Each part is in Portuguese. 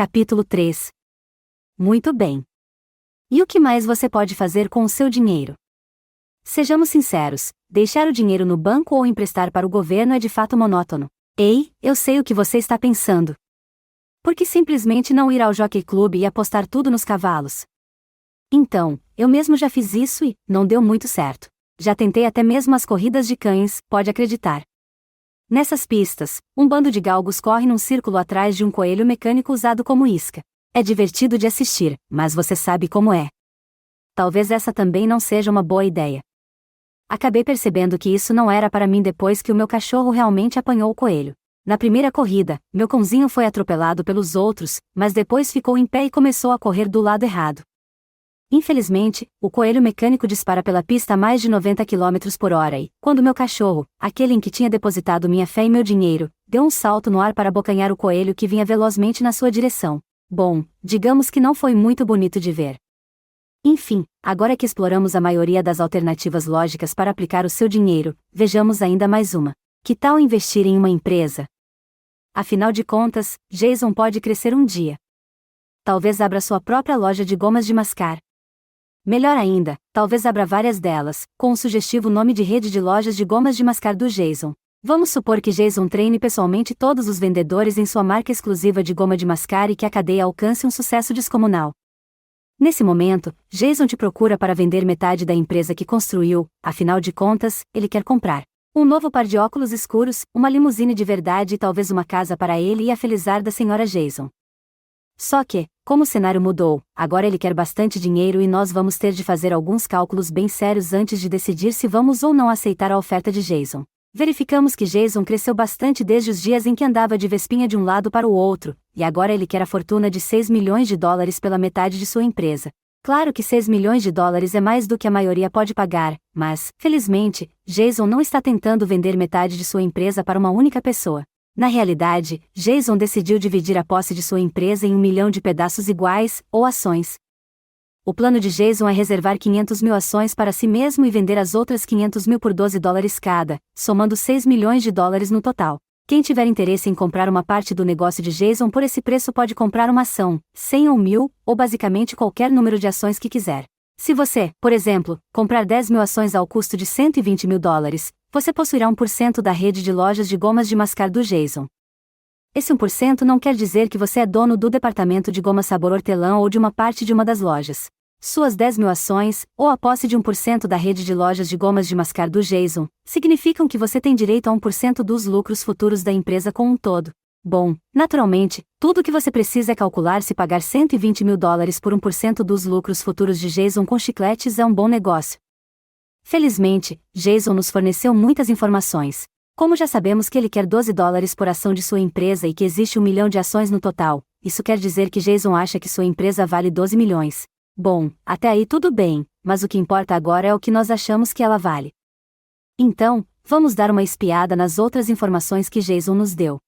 Capítulo 3. Muito bem. E o que mais você pode fazer com o seu dinheiro? Sejamos sinceros, deixar o dinheiro no banco ou emprestar para o governo é de fato monótono. Ei, eu sei o que você está pensando. Por que simplesmente não ir ao Jockey Club e apostar tudo nos cavalos? Então, eu mesmo já fiz isso e não deu muito certo. Já tentei até mesmo as corridas de cães, pode acreditar. Nessas pistas, um bando de galgos corre num círculo atrás de um coelho mecânico usado como isca. É divertido de assistir, mas você sabe como é. Talvez essa também não seja uma boa ideia. Acabei percebendo que isso não era para mim depois que o meu cachorro realmente apanhou o coelho. Na primeira corrida, meu cãozinho foi atropelado pelos outros, mas depois ficou em pé e começou a correr do lado errado. Infelizmente, o coelho mecânico dispara pela pista a mais de 90 km por hora e, quando meu cachorro, aquele em que tinha depositado minha fé e meu dinheiro, deu um salto no ar para abocanhar o coelho que vinha velozmente na sua direção. Bom, digamos que não foi muito bonito de ver. Enfim, agora que exploramos a maioria das alternativas lógicas para aplicar o seu dinheiro, vejamos ainda mais uma. Que tal investir em uma empresa? Afinal de contas, Jason pode crescer um dia. Talvez abra sua própria loja de gomas de mascar. Melhor ainda, talvez abra várias delas, com o sugestivo nome de rede de lojas de gomas de mascar do Jason. Vamos supor que Jason treine pessoalmente todos os vendedores em sua marca exclusiva de goma de mascar e que a cadeia alcance um sucesso descomunal. Nesse momento, Jason te procura para vender metade da empresa que construiu, afinal de contas, ele quer comprar um novo par de óculos escuros, uma limusine de verdade e talvez uma casa para ele e a felizarda senhora Jason. Só que, como o cenário mudou, agora ele quer bastante dinheiro e nós vamos ter de fazer alguns cálculos bem sérios antes de decidir se vamos ou não aceitar a oferta de Jason. Verificamos que Jason cresceu bastante desde os dias em que andava de vespinha de um lado para o outro, e agora ele quer a fortuna de $6 milhões pela metade de sua empresa. Claro que $6 milhões é mais do que a maioria pode pagar, mas, felizmente, Jason não está tentando vender metade de sua empresa para uma única pessoa. Na realidade, Jason decidiu dividir a posse de sua empresa em 1 milhão de pedaços iguais, ou ações. O plano de Jason é reservar 500 mil ações para si mesmo e vender as outras 500 mil por $12 cada, somando $6 milhões no total. Quem tiver interesse em comprar uma parte do negócio de Jason por esse preço pode comprar uma ação, 100 ou 1000, ou basicamente qualquer número de ações que quiser. Se você, por exemplo, comprar 10 mil ações ao custo de $120 mil, você possuirá 1% da rede de lojas de gomas de mascar do Jason. Esse 1% não quer dizer que você é dono do departamento de goma sabor hortelã ou de uma parte de uma das lojas. Suas 10 mil ações, ou a posse de 1% da rede de lojas de gomas de mascar do Jason, significam que você tem direito a 1% dos lucros futuros da empresa como um todo. Bom, naturalmente, tudo o que você precisa é calcular se pagar $120 mil por 1% dos lucros futuros de Jason com chicletes é um bom negócio. Felizmente, Jason nos forneceu muitas informações. Como já sabemos que ele quer $12 por ação de sua empresa e que existe 1 milhão de ações no total, isso quer dizer que Jason acha que sua empresa vale 12 milhões. Bom, até aí tudo bem, mas o que importa agora é o que nós achamos que ela vale. Então, vamos dar uma espiada nas outras informações que Jason nos deu.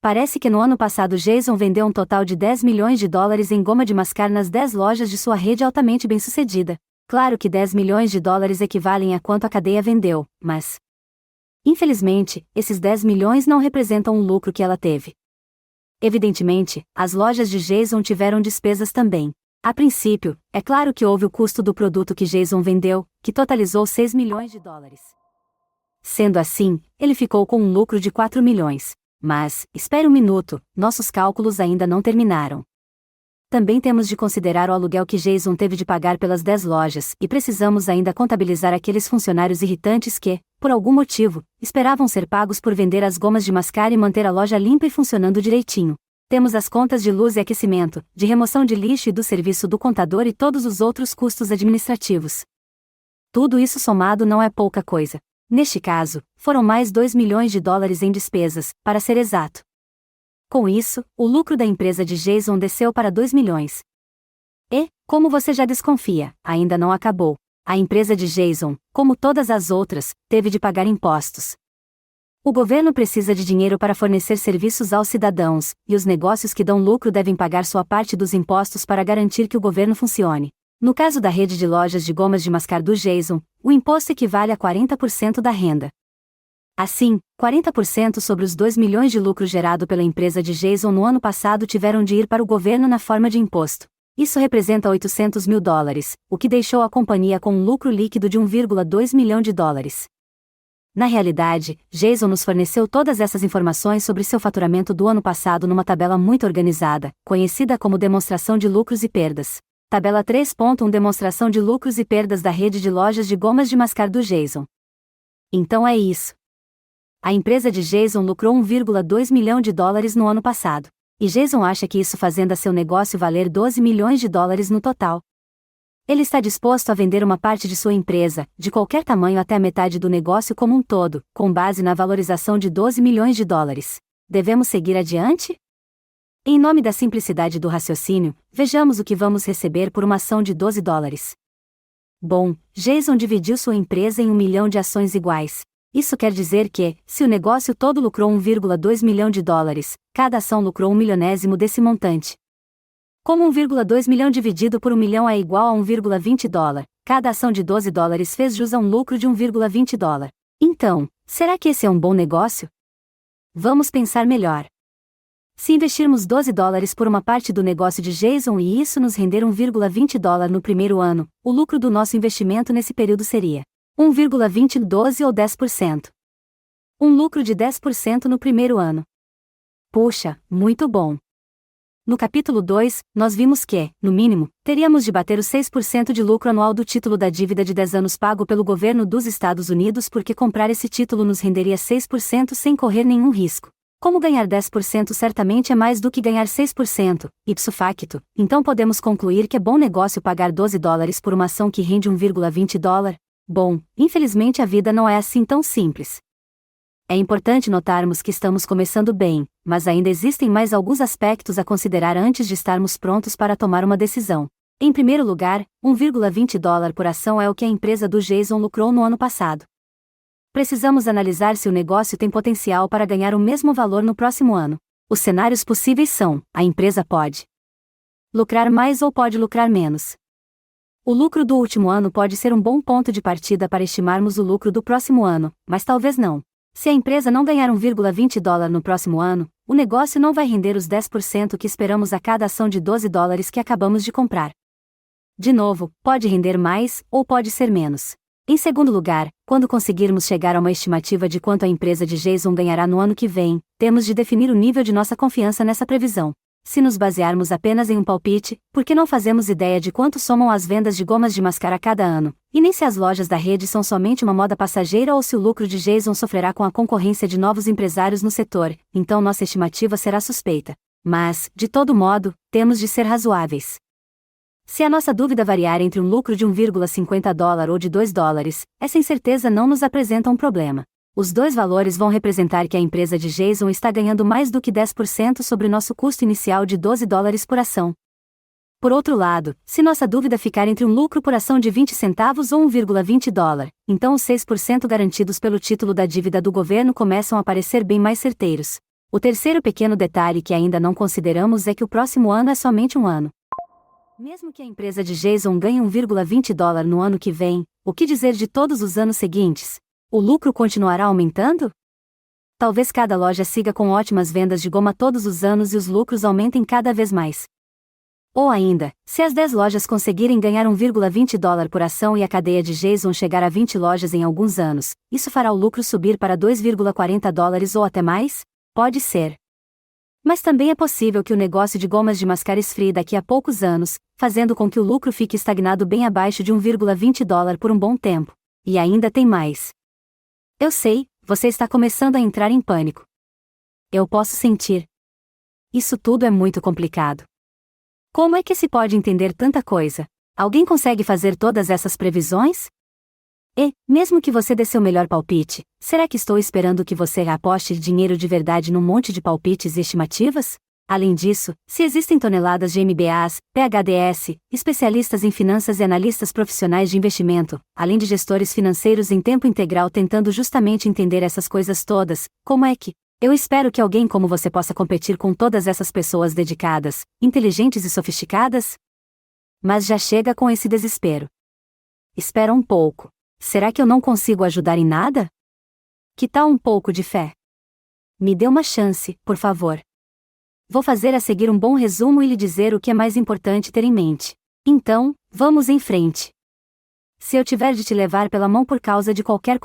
Parece que no ano passado Jason vendeu um total de $10 milhões em goma de mascar nas 10 lojas de sua rede altamente bem-sucedida. Claro que $10 milhões equivalem a quanto a cadeia vendeu, mas... Infelizmente, esses 10 milhões não representam o lucro que ela teve. Evidentemente, as lojas de Jason tiveram despesas também. A princípio, é claro que houve o custo do produto que Jason vendeu, que totalizou $6 milhões. Sendo assim, ele ficou com um lucro de 4 milhões. Mas, espere um minuto, nossos cálculos ainda não terminaram. Também temos de considerar o aluguel que Jason teve de pagar pelas 10 lojas, e precisamos ainda contabilizar aqueles funcionários irritantes que, por algum motivo, esperavam ser pagos por vender as gomas de mascar e manter a loja limpa e funcionando direitinho. Temos as contas de luz e aquecimento, de remoção de lixo e do serviço do contador e todos os outros custos administrativos. Tudo isso somado não é pouca coisa. Neste caso, foram mais $2 milhões em despesas, para ser exato. Com isso, o lucro da empresa de Jason desceu para 2 milhões. E, como você já desconfia, ainda não acabou. A empresa de Jason, como todas as outras, teve de pagar impostos. O governo precisa de dinheiro para fornecer serviços aos cidadãos, e os negócios que dão lucro devem pagar sua parte dos impostos para garantir que o governo funcione. No caso da rede de lojas de gomas de mascar do Jason, o imposto equivale a 40% da renda. Assim, 40% sobre os 2 milhões de lucro gerado pela empresa de Jason no ano passado tiveram de ir para o governo na forma de imposto. Isso representa $800 mil, o que deixou a companhia com um lucro líquido de 1,2 milhão de dólares. Na realidade, Jason nos forneceu todas essas informações sobre seu faturamento do ano passado numa tabela muito organizada, conhecida como Demonstração de Lucros e Perdas. Tabela 3.1 Demonstração de lucros e perdas da rede de lojas de gomas de mascar do Jason. Então é isso. A empresa de Jason lucrou 1,2 milhão de dólares no ano passado. E Jason acha que isso fazendo seu negócio valer 12 milhões de dólares no total. Ele está disposto a vender uma parte de sua empresa, de qualquer tamanho até a metade do negócio como um todo, com base na valorização de 12 milhões de dólares. Devemos seguir adiante? Em nome da simplicidade do raciocínio, vejamos o que vamos receber por uma ação de 12 dólares. Bom, Jason dividiu sua empresa em 1 milhão de ações iguais. Isso quer dizer que, se o negócio todo lucrou 1,2 milhão de dólares, cada ação lucrou 1 milionésimo desse montante. Como 1,2 milhão dividido por 1 milhão é igual a 1,20 dólar, cada ação de 12 dólares fez jus a um lucro de 1,20 dólar. Então, será que esse é um bom negócio? Vamos pensar melhor. Se investirmos 12 dólares por uma parte do negócio de Jason e isso nos render 1,20 dólar no primeiro ano, o lucro do nosso investimento nesse período seria 1,20 12 ou 10%. Um lucro de 10% no primeiro ano. Puxa, muito bom! No capítulo 2, nós vimos que, no mínimo, teríamos de bater os 6% de lucro anual do título da dívida de 10 anos pago pelo governo dos Estados Unidos porque comprar esse título nos renderia 6% sem correr nenhum risco. Como ganhar 10% certamente é mais do que ganhar 6%, ipso facto, então podemos concluir que é bom negócio pagar 12 dólares por uma ação que rende 1,20 dólar? Bom, infelizmente a vida não é assim tão simples. É importante notarmos que estamos começando bem, mas ainda existem mais alguns aspectos a considerar antes de estarmos prontos para tomar uma decisão. Em primeiro lugar, 1,20 dólar por ação é o que a empresa do Jason lucrou no ano passado. Precisamos analisar se o negócio tem potencial para ganhar o mesmo valor no próximo ano. Os cenários possíveis são: a empresa pode lucrar mais ou pode lucrar menos. O lucro do último ano pode ser um bom ponto de partida para estimarmos o lucro do próximo ano, mas talvez não. Se a empresa não ganhar 1,20 dólar no próximo ano, o negócio não vai render os 10% que esperamos a cada ação de 12 dólares que acabamos de comprar. De novo, pode render mais, ou pode ser menos. Em segundo lugar, quando conseguirmos chegar a uma estimativa de quanto a empresa de Jason ganhará no ano que vem, temos de definir o nível de nossa confiança nessa previsão. Se nos basearmos apenas em um palpite, por que não fazemos ideia de quanto somam as vendas de gomas de mascar a cada ano, e nem se as lojas da rede são somente uma moda passageira ou se o lucro de Jason sofrerá com a concorrência de novos empresários no setor, então nossa estimativa será suspeita. Mas, de todo modo, temos de ser razoáveis. Se a nossa dúvida variar entre um lucro de 1,50 dólar ou de 2 dólares, essa incerteza não nos apresenta um problema. Os dois valores vão representar que a empresa de Jason está ganhando mais do que 10% sobre nosso custo inicial de 12 dólares por ação. Por outro lado, se nossa dúvida ficar entre um lucro por ação de 20 centavos ou 1,20 dólar, então os 6% garantidos pelo título da dívida do governo começam a parecer bem mais certeiros. O terceiro pequeno detalhe que ainda não consideramos é que o próximo ano é somente um ano. Mesmo que a empresa de Jason ganhe 1,20 dólar no ano que vem, o que dizer de todos os anos seguintes? O lucro continuará aumentando? Talvez cada loja siga com ótimas vendas de goma todos os anos e os lucros aumentem cada vez mais. Ou ainda, se as 10 lojas conseguirem ganhar 1,20 dólar por ação e a cadeia de Jason chegar a 20 lojas em alguns anos, isso fará o lucro subir para 2,40 dólares ou até mais? Pode ser. Mas também é possível que o negócio de gomas de mascar esfrie daqui a poucos anos, fazendo com que o lucro fique estagnado bem abaixo de 1,20 dólar por um bom tempo. E ainda tem mais. Eu sei, você está começando a entrar em pânico. Eu posso sentir. Isso tudo é muito complicado. Como é que se pode entender tanta coisa? Alguém consegue fazer todas essas previsões? E, mesmo que você dê seu melhor palpite, será que estou esperando que você aposte dinheiro de verdade num monte de palpites e estimativas? Além disso, se existem toneladas de MBAs, PhDs, especialistas em finanças e analistas profissionais de investimento, além de gestores financeiros em tempo integral tentando justamente entender essas coisas todas, como é que eu espero que alguém como você possa competir com todas essas pessoas dedicadas, inteligentes e sofisticadas? Mas já chega com esse desespero. Espera um pouco. Será que eu não consigo ajudar em nada? Que tal um pouco de fé? Me dê uma chance, por favor. Vou fazer a seguir um bom resumo e lhe dizer o que é mais importante ter em mente. Então, vamos em frente. Se eu tiver de te levar pela mão por causa de qualquer